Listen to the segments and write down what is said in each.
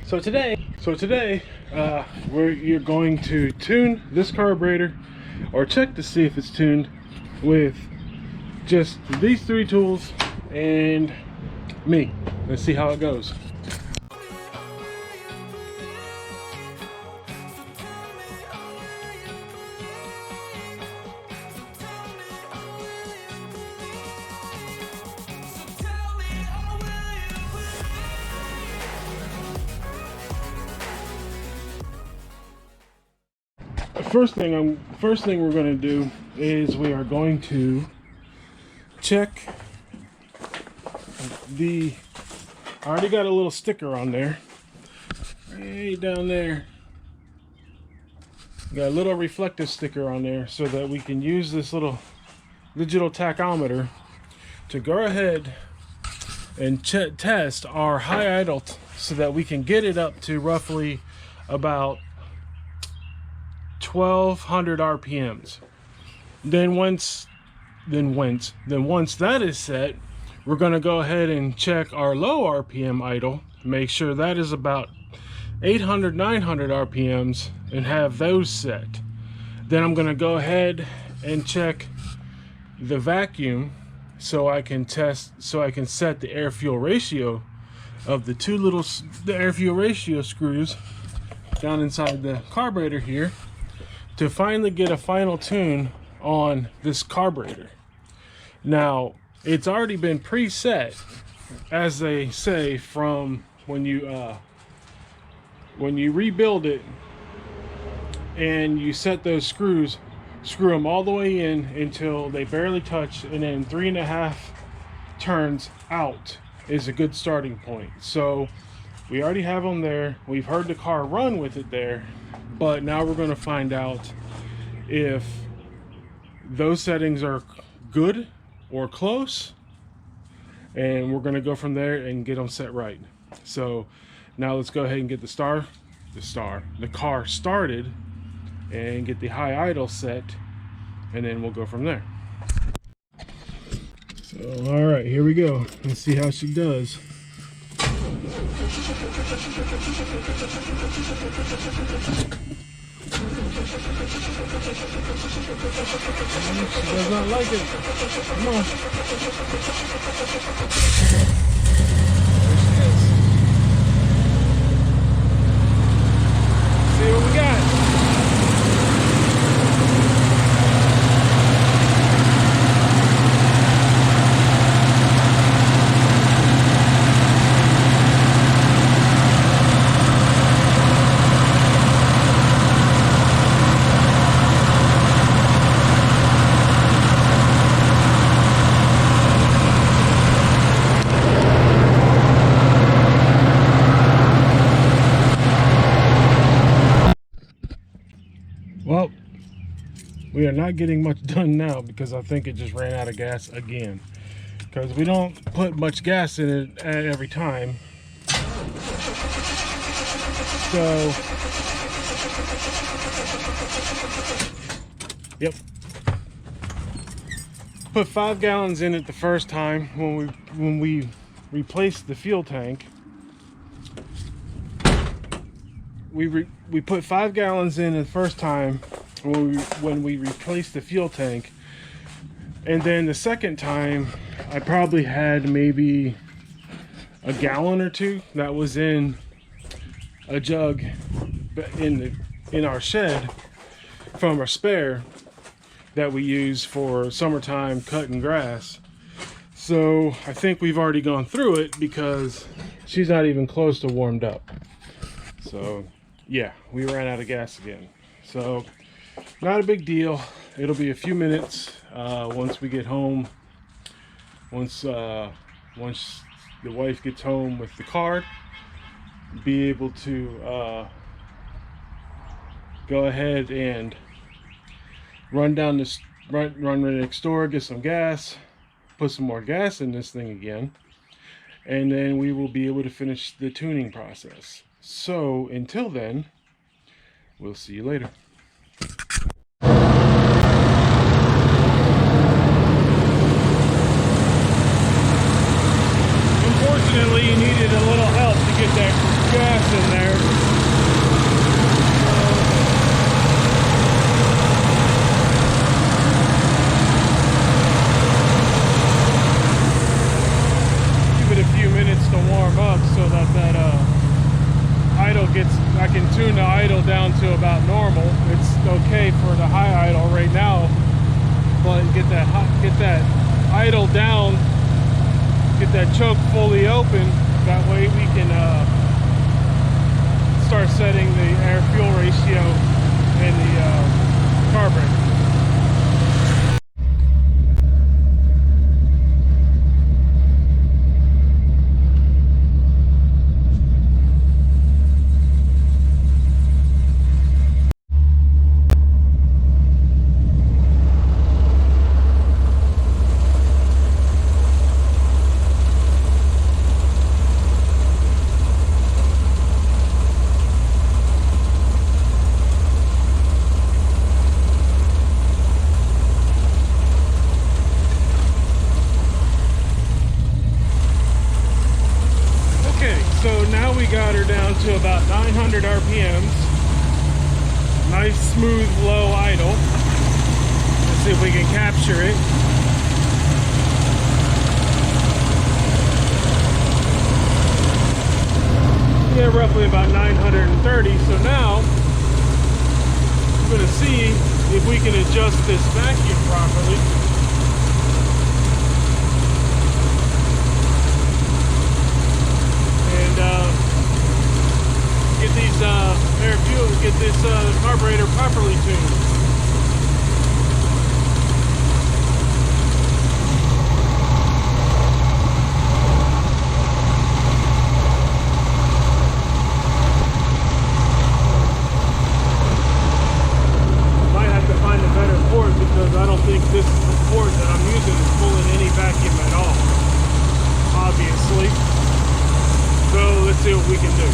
So today, you're going to tune this carburetor, or check to see if it's tuned, with just these three tools and me. Let's see how it goes. First thing we're going to do is we are going to check I already got a little sticker on there, right down there. Got a little reflective sticker on there so that we can use this little digital tachometer to go ahead and test our high idle so that we can get it up to roughly about 1200 RPMs. Then once that is set, we're going to go ahead and check our low RPM idle, make sure that is about 800 900 RPMs, and have those set. Then I'm going to go ahead and check the vacuum so I can set the air fuel ratio of the air fuel ratio screws down inside the carburetor here, to finally get a final tune on this carburetor. Now, it's already been preset, as they say, from when you rebuild it and you set those screw them all the way in until they barely touch, and then 3.5 turns out is a good starting point. So we already have them there. We've heard the car run with it there, but now we're going to find out if those settings are good or close, and we're going to go from there and get them set right. So now let's go ahead and get the car started and get the high idle set, and then we'll go from there. So all right, here we go. Let's see how she does. She does not like it. Come on. There she is. See what we got. Well, we are not getting much done now because I think it just ran out of gas again. Because we don't put much gas in it every time. So, yep. Put 5 gallons in it the first time when we replaced the fuel tank. We put 5 gallons in the first time when we replaced the fuel tank, and then the second time I probably had maybe a gallon or two that was in a jug in our shed from a spare that we use for summertime cutting grass. So I think we've already gone through it because she's not even close to warmed up. So yeah, we ran out of gas again. So not a big deal. It'll be a few minutes once we get home. Once the wife gets home with the car, be able to go ahead and run to the next door, get some gas, put some more gas in this thing again, and then we will be able to finish the tuning process. So until then, we'll see you later. Unfortunately, you needed a little help to get that gas in there. Give it a few minutes to warm up so that idle gets, I can tune the idle down to about normal. It's okay for the high idle right now, but get that idle down, get that choke fully open. That way we can start setting the air fuel ratio in the carburetor. So now we got her down to about 900 RPMs. Nice, smooth, low idle. Let's see if we can capture it. Yeah, roughly about 930. So now we're going to see if we can adjust this vacuum properly. Get these air fuel, get this carburetor properly tuned. Might have to find a better port because I don't think this port that I'm using is pulling any vacuum at all, obviously. So let's see what we can do.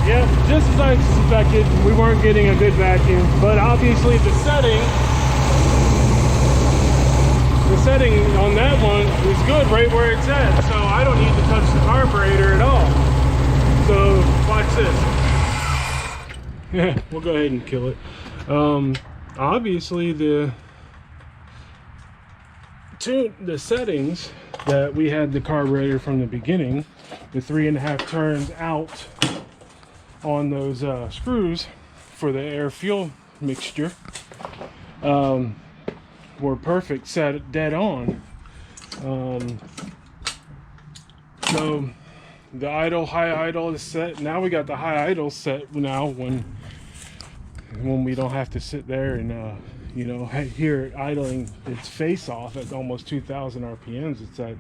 Yeah, just as I suspected, we weren't getting a good vacuum, but obviously the setting on that one is good right where it's at, so I don't need to touch the carburetor at all. So watch this. Yeah, we'll go ahead and kill it. Obviously the settings that we had the carburetor from the beginning, the 3.5 turns out on those screws for the air fuel mixture, were perfect, set dead on. So the idle, high idle is set. Now we got the high idle set now when we don't have to sit there and you know, hear it idling its face off at almost 2,000 RPMs. It's at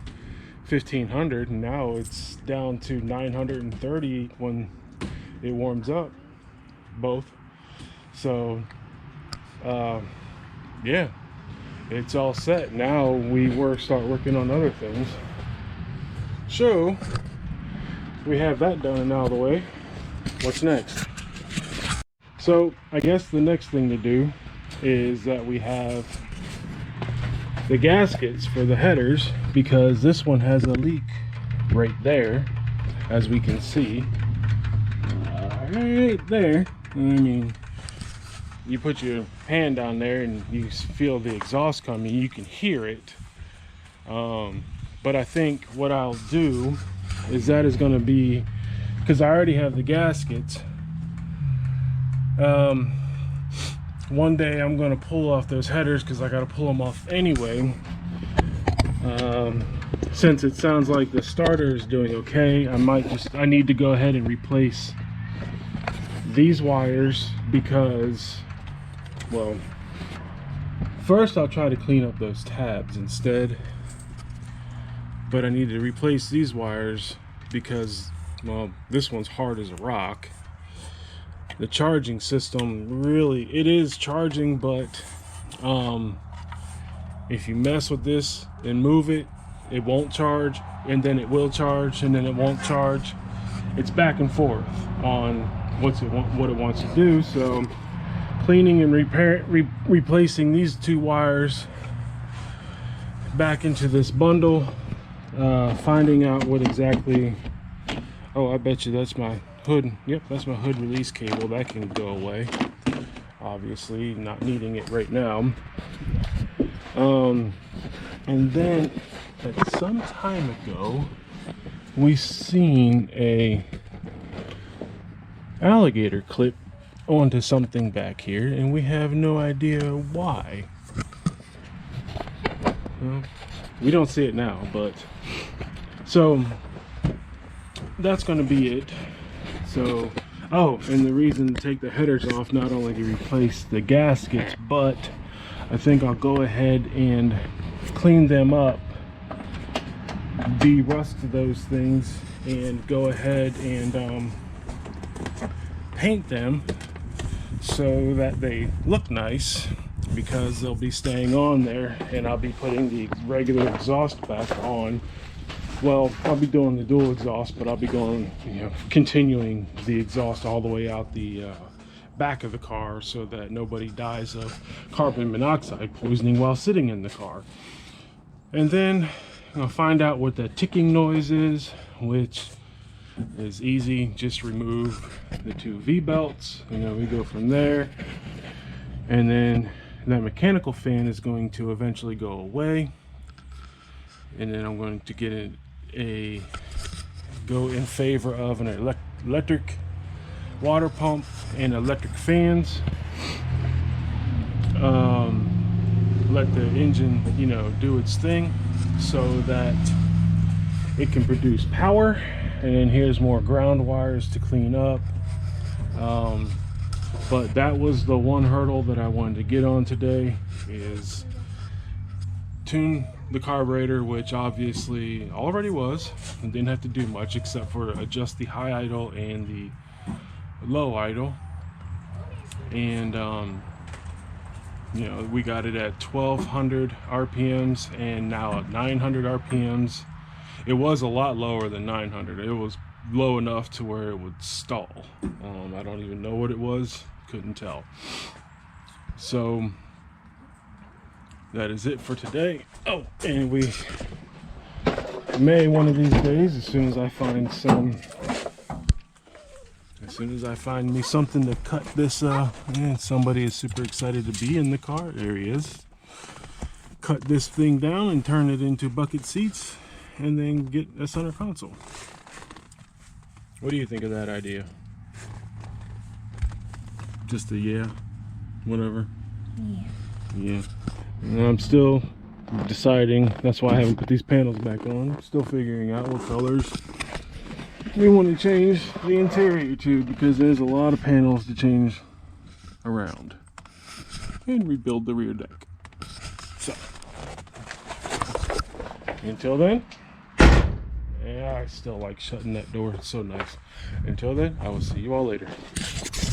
1,500, and now it's down to 930 when it warms up, both. So yeah, it's all set. Now we start working on other things. So we have that done and out of the way. What's next? So I guess the next thing to do is that we have the gaskets for the headers, because this one has a leak right there, as we can see. Right there. I mean, you put your hand down there and you feel the exhaust coming, you can hear it. But I think what I'll do is that is going to be, because I already have the gaskets, one day I'm going to pull off those headers because I got to pull them off anyway. Since it sounds like the starter is doing okay, I need to go ahead and replace these wires, because, well, first I'll try to clean up those tabs instead, but I need to replace these wires because, well, this one's hard as a rock. The charging system, really, it is charging, but if you mess with this and move it, it won't charge, and then it will charge, and then it won't charge. It's back and forth on what it wants to do. So cleaning and replacing these two wires back into this bundle, finding out what exactly Oh, I bet you that's my hood. Yep, that's my hood release cable. That can go away. Obviously, not needing it right now. And then at some time ago, we seen a alligator clip onto something back here, and we have no idea why. Well, we don't see it now, but so that's going to be it. So, oh, and the reason to take the headers off, not only to replace the gaskets, but I think I'll go ahead and clean them up, de-rust those things, and go ahead and paint them so that they look nice, because they'll be staying on there, and I'll be putting the regular exhaust back on. Well, I'll be doing the dual exhaust, but I'll be going, continuing the exhaust all the way out the back of the car, so that nobody dies of carbon monoxide poisoning while sitting in the car. And then I'll find out what that ticking noise is, which is easy. Just remove the 2 V-belts, we go from there. And then that mechanical fan is going to eventually go away, and then I'm going to get go in favor of an electric water pump and electric fans. Let the engine do its thing so that it can produce power. And then here's more ground wires to clean up. But that was the one hurdle that I wanted to get on today, is tune the carburetor, which obviously already was, and didn't have to do much except for adjust the high idle and the low idle. And we got it at 1200 RPMs and now at 900 RPMs. It was a lot lower than 900. It was low enough to where it would stall. I don't even know what it was, couldn't tell. So that is it for today. Oh, and we may one of these days, as soon as I find me something to cut this, and somebody is super excited to be in the car. There he is. Cut this thing down and turn it into bucket seats, and then get a center console. What do you think of that idea? Just a yeah, whatever. Yeah. And I'm still deciding. That's why I haven't put these panels back on. Still figuring out what colors we want to change the interior to, because there's a lot of panels to change around and rebuild the rear deck. So until then, yeah, I still like shutting that door. It's so nice. Until then, I will see you all later.